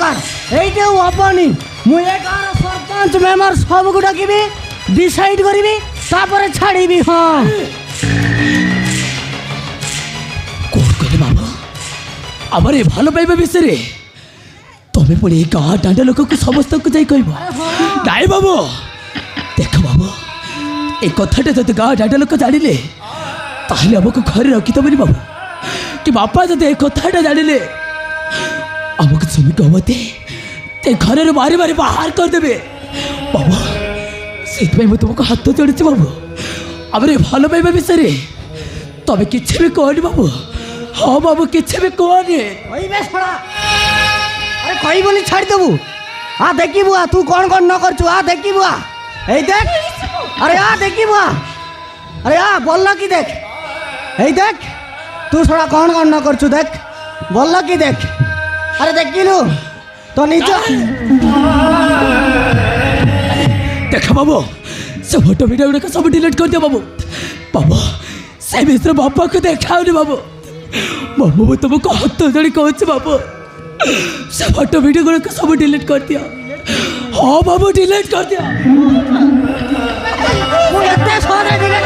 দরকার এইটাও হবনি মুই এগার সরপঞ্চ মেম্বার সবকু ডাকিবি ডিসাইড করিবি তারপরে ছাড়িবি। হ্যাঁ কোন কইলে বাবা আমার এই ভালো পাইবা বিଷୟରେ তবে পড়ে এই গাঁ ডাঁডা লোককে সমস্তকে যাই কইব নাই বাবু। দেখ বাবু এই কথাটা যদি গাঁ ডাঁডা লোক জানিলে তাহলে আমাকে ঘরে রখিদেবনি বাবু। কি বাপা যদি এই কথাটা জানিলে আমাকে শ্রমিক হবতে ঘরের মারি মারি বাহার କରିଦେବେ বাবু। ସେଇଥିପାଇଁ ମୁଁ ତୁମକୁ ହାତ ଯୋଡ଼ିଛି ବାବୁ। ଆମର ଏ ଭଲ ପାଇବା ବିଷୟରେ ତମେ କିଛି ବି କହନି ବାବୁ। ହଁ ବାବୁ କିଛି ବି କହନି। কইবে ছড়া আরে কইবনি ছাড়ি দেবু। আ দেখিবু তুই কোন কোন ন করছু আ দেখিবু এই দেখ আরে আ দেখিবু আরে আ বলল কি দেখ এই দেখ তুই ছড়া কোন কোন ন করছু দেখ বলল কি দেখ আরে দেখিলু তো নিজ দেখ বাবু সে ফটো ভিডিও গুড়াক সব ডিলিট କରିଦିଅ ବାବୁ। ବାବୁ ସେ ବିଷୟରେ ବାପାକୁ ଦେଖାଉନି ବାବୁ। ବାବୁ ମୁଁ ତୁମକୁ ହାତ ଯୋଡ଼ି କହୁଛି ବାବୁ ସେ ଫଟୋ ଭିଡ଼ିଓ ଗୁଡ଼ାକ ସବୁ ଡିଲିଟ୍ କରିଦିଅ। ହଁ ବାବୁ ଡିଲିଟ୍ କରିଦିଅ। ମୁଁ ଏତେ ସହଜରେ ডিলিট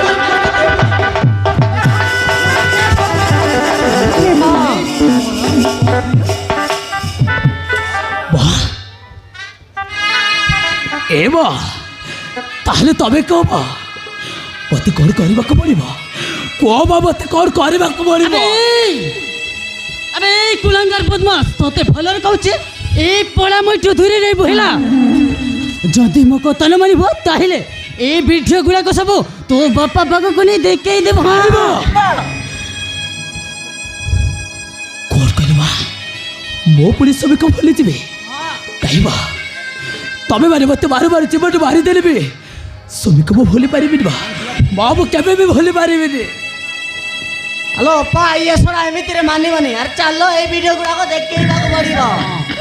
বাহ এ বাহ তাহলে তবে কব মতে কଣ କରିବାକୁ ପଡ଼ିବ କୁହ ବା ମତେ କଣ କରିବାକୁ ପଡ଼ିବ। আরে এই কুলাঙ্গার বদমাস তোতে ভলরে কହୁଛି এই পড়া মইটু দূরে রইব হেলা। যদি মো কথা ন মানিব তাহলে এই ভিডিও গুড়াক সবু তো বাপা পাখକୁ নেই দেখেই দেব। হ্যাঁ କଣ କରିବା ମୋ ପୁଣି ସବିକ ଭୁଲିଯିବେ କାହିଁବା ତମେ ମାନେ ମତେ ବାରୁ ବାରୁ ଜୀବନ ମାରିଦେଲେ ବି ସବିକ ମୁଁ ଭୁଲି ପାରିବିନି ବା। ମା ମୁଁ କେବେ ବି ଭୁଲି ପାରିବିନି। হ্যালো পা ইয়ে ছড়া এমিতিরে মানিবনি আর চালো এই ভিডিও গুড়াক দেখেইବାକୁ পড়িব।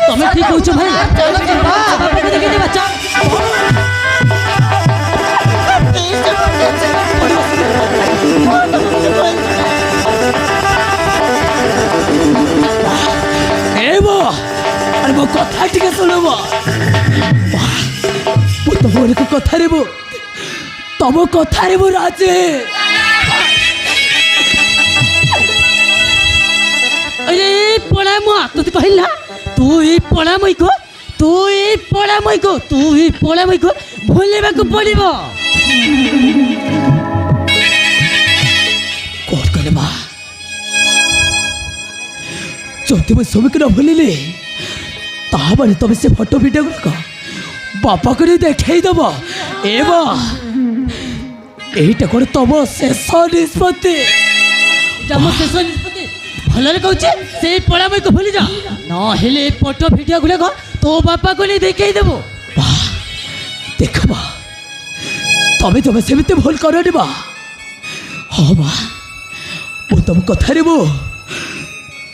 তুমি ঠিক কହୁଛ ভাই। চলো চলো বাপাকে দেখেই দেবা চল। ଏ ବୋ ଆରେ ମୋ କଥା ଟିକେ ଶୁଣିବ। ମୁଁ ତମ ଗୁଡ଼ିକ କଥାରେ ମୁଁ ତମ କଥାରେ ମୁଁ ରାଜି। अरे पड़ा मुआ तो कहला तू ही पड़ा मई को भूलवा को पड़िबो। कौन करे माँ যদি ମୁଁ ସବିକ ନ ଭୁଲିଲି ତାପରେ ତମେ ସେ ଫଟୋ ଭିଡ଼ିଓ ଗୁଡ଼ାକ ବାପାକୁ ନେଇ ଦେଖେଇ ଦେବ। ଏବଂ ଏଇଟା କ'ଣ ତମ ଶେଷ ନିଷ୍ପତ୍ତି? जब शेष निष्पत्ति भलरे कहूचे से पड़ा मई को भूली जा न हेले फोटो वीडियो गुड़ाक तो बापा को नहीं देखई देबो। देख बा तमें तमें सेमती भूल करनी बा। हाँ बा वो तुम कथारे मु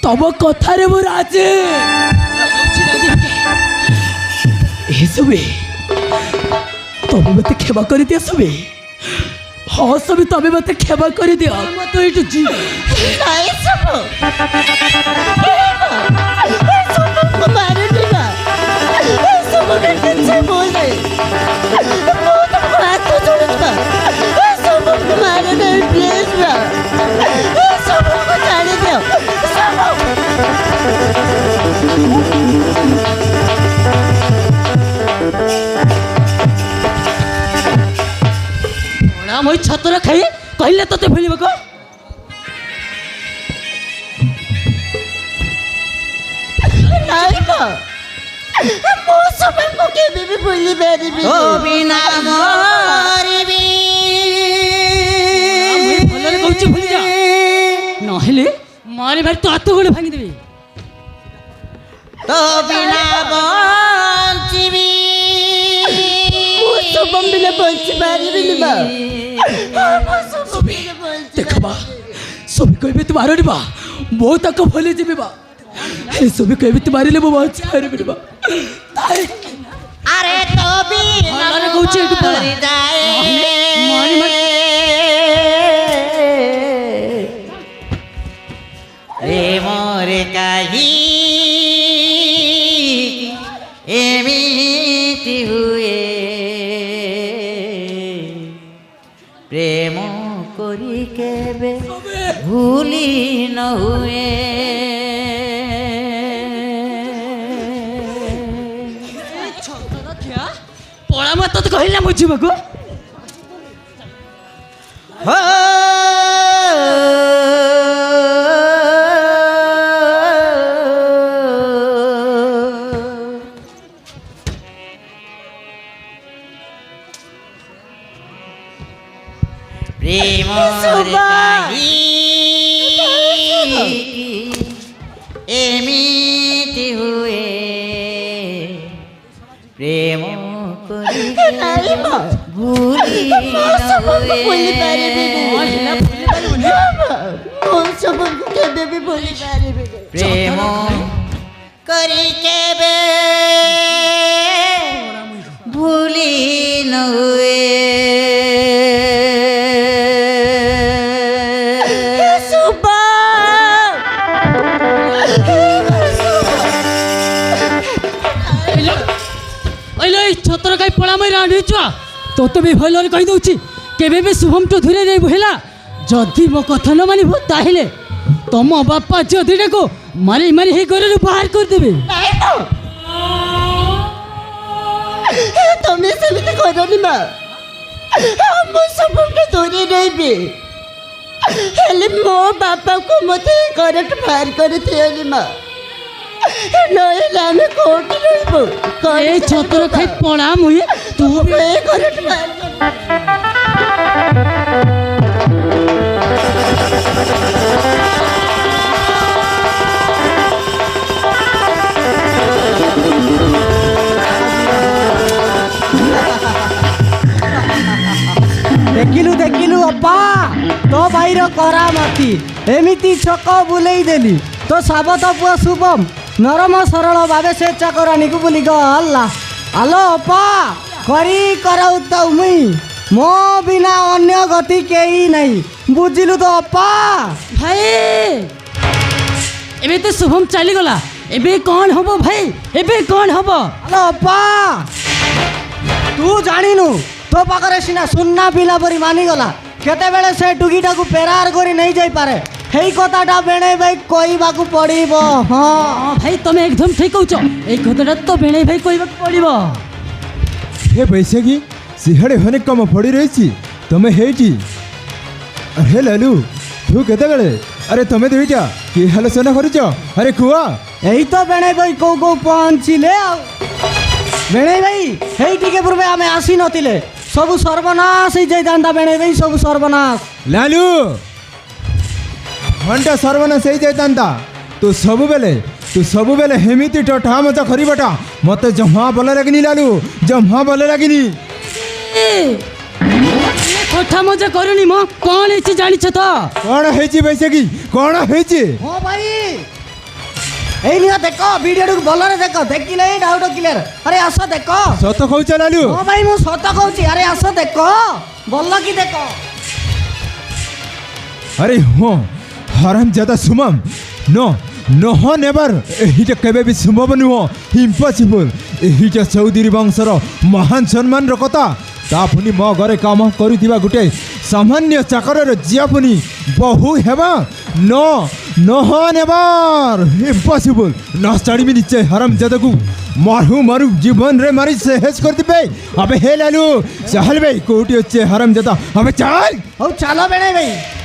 तम कथारे मु राजी। ए सभी तमें मत क्षमा कर दिया सभी। हाँ सभी तमें मत क्षमा कर दिया। मत इटु जी नहीं सब मारे दिला सब कैसे बोल रहे वो तुमको हाथ तो जोड़ता सब मारे नहीं प्लीज ना सब को जाने दो बड़ा मई छतर खाई कहले तते भूलिबो को नहीं तो वो सब को के भी भूली बेरी भी ও বিনা মরিবি भलरे कहूचे भूली जा न हेले मारे भाई तो हाथ गोड़ भांगी देबे। তো বিনা বঞ্চিবি वो सब बिना बच पारी भी नहीं बा वो सब बिना बच देख बा सभी कहबे तू मारनी बा मो तक भूली जीवी बा। सभी कहबे तू मारिले मो बच पारिबि बा। আরে তো বিনা भलरे कहूचे एटु पड़ा মরি যায় मारी मारी রে মোরে কাহি हुए ପଳା ମା ତତେ କହିଲା ବୁଝିବାକୁ प्रेम एमिति हुए प्रेम भूली प्रेम करी केबे भूली न हुए ଛତର କାଇ ପଳା ମାଇ ରାଣ୍ଡିଚୁଆ ତୋତେ ବି ଭଲରେ କହିଦେଉଛି କେବେ ବି ଶୁଭମଠୁ ଦୂରେ ରହିବୁ ହେଲା ଯଦି ମୋ କଥା ନ ମାନିବୁ ତାହେଲେ ତମ ବାପା ଝିଅ ଦିଟାକୁ ମାରି ମାରି ହେଇ ଘରରୁ ବାହାର କରିଦେବେ ତମେ ସେମିତି କରନି ମା ମୁଁ ସବୁଠୁ ଦୂରେ ରହିବି ହେଲେ ମୋ ବାପାକୁ ମୋତେ ଘରଠୁ ବାହାର କରିଦିଅନି ମା ନହେଲେ ଆମେ କୋଉଠି ରହିବୁ এই ଛତର ଖାଇ ପଳା ମୁଇଁ ତୁ ବି ଏ ଘରଠୁ ବାହାର ଦେଖିଲୁ ଦେଖିଲୁ ଅପା ତୋ ଭାଇର କରାମତି ଏମିତି ଛକ ବୁଲେଇ ଦେଲି ତୋ ସାବତ ପୁଅ ଶୁଭମ ନରମ ସରଳ ଭାବେ ସେ ଚାକରାଣୀକୁ ବୁଲି ଗଲା ଆଲୋ ଅପା କରି କରାଉ ତ ମୁଇଁ ମୋ ବିନା ଅନ୍ୟ ଗତି କେହି ନାହିଁ ବୁଝିଲୁ ତ ଅପା ଭାଇ ଏବେ ତ ଶୁଭମ ଚାଲିଗଲା ଏବେ କ'ଣ ହବ ଭାଇ ଏବେ କ'ଣ ହବ ଆଲୋ ଅପା ତୁ ଜାଣିନୁ ତୋ ପାଖରେ ସିନା ସୁନା ପିଲା ପରି ମାନିଗଲା କେତେବେଳେ ସେ ଟୁକିଟାକୁ ଫେରାର କରି ନେଇ ଯାଇପାରେ ହେଇ କଥାଟା ବେଣେଇ ଭାଇ କହିବାକୁ ପଡ଼ିବ ହଁ ହଁ ଭାଇ ତମେ একদম ঠিক କହୁଛ এই কথাটা তো বেଣେଇ ଭାଇ କହିବାକୁ ପଡ଼ିବ हे बैसाखी सिहड़े अनेक कम पड़ी रही तमें हेटी अरे लालू तू केते अरे तमें दुईटा कि आलोचना कर अरे कुआ এই তো বেণেই ভাই কৌ কৌ পৌঁছিলে ଆଉ বেণেই ভাই হেই টিকে পূর্বে আমি আসি নଥିଲେ ସବୁ ସର୍ବନାଶ ହେଇଯାଇଥାନ୍ତା ବେଣେଇ ଭାଇ ସବୁ ସର୍ବନାଶ लालू घंटा सर्वनाश हो जाता तू सबुबेले हेमिति टठा मत खरीबटा मत जमा भल लगनी लालू जमा भल लगनी କଥା ମଜା କରୁନି ମ କ'ଣ ହେଇଛି ଜାଣିଛ ତ कौन है बैसाखी कौन है ହଁ ଭାଇ ଏଇ ନିଅ ଦେଖ ଭିଡ଼ିଓଟିକୁ ଭଲରେ ଦେଖ ଦେଖିଲେ ହିଁ ଡାଉଟ କ୍ଲିୟର ଆରେ ଆସ ଦେଖ सत कहूच लालू ହଁ ଭାଇ ମୁଁ ସତ କହୁଛି ଆରେ ଆସ ଦେଖ ଭଲ କି ଦେଖ अरे हाँ हराम ज्यादा सुमम नो नो हो नेवर एहिटा केबे भी संभव नुह इम्पॉसिबल एहिटा चौधरी वंशर महान सम्मान कथा ता पुनी मो घरे काम करुथिबा गुटे सामान्य चाकर जिया पुनी बहु हेबा नो नो हो नेवर इम्पॉसिबल न छाड़ीबी निश्चय हराम ज्यादा को मारू मारू जीवन रे मारी से हेस कर दिबे अबे हे लालू चल बे कोटी अच्छे हराम ज्यादा अबे चल ହଉ ଚାଲ ବେଣେଇ ଭାଇ